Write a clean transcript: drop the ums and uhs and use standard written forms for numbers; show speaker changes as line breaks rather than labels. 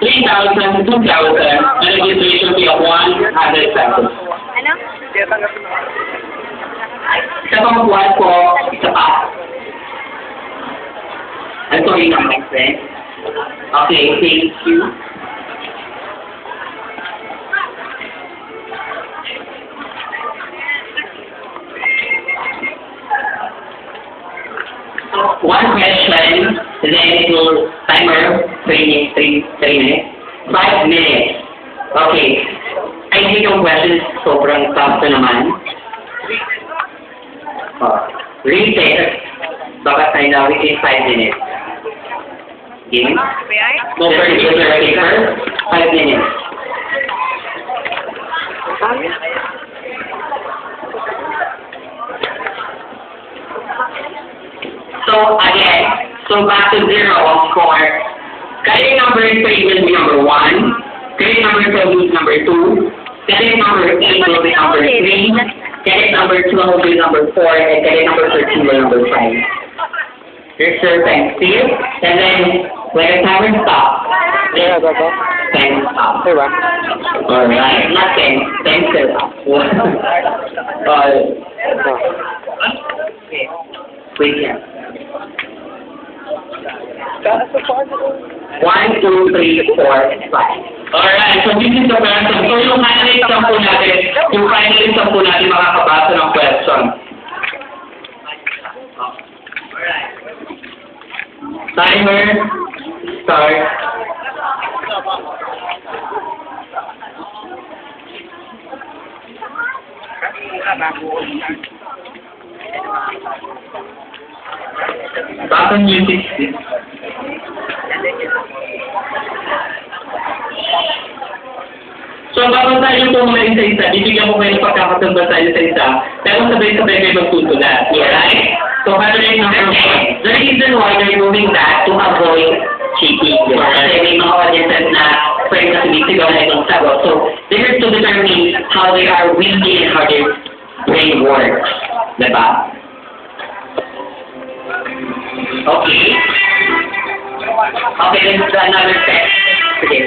3,000 to 2,000 and a registration fee of 100 pesos.
Ano?
Sa pangbuhat po, isa pa. I'm sorry na, my friend. Okay, thank you. One question, and then it will timer 3 minutes. 5 minutes. Okay. I think yung questions sobrang tough na naman. Reset. Baka tayo na within 5 minutes. Game? No particular paper. 5 minutes. So again, back to 0 of course. Cadet number 3 will be number 1. Cadet number 12 will be number 2. Cadet number 8 will be number 3. Cadet number 12 will be number 4. And cadet number 13 will be number 5. Here's your time still. And then when the timer stops, time stop. Alright, not 10. 10 still up. Wait here. 1, 2, 3, 4, 5. Alright, so this is the question. So yung finalist lang po natin, makakabasa ng question. Timer, start. Bakit music? So, bago tayo po muna isa-isa, bibigyan ko kayo ng pagkakatamba tayo sa isa, pero sabay-sabay kayo magtutulat. Alright? So, pattern number 1. The reason why they're doing that to avoid cheating. Kasi may mga audiences na pwede na sumisigaw na itong sagot. So, they're to determine how they are windy and how their brain works. Diba? Okay. Okay, let's do another step. Sige.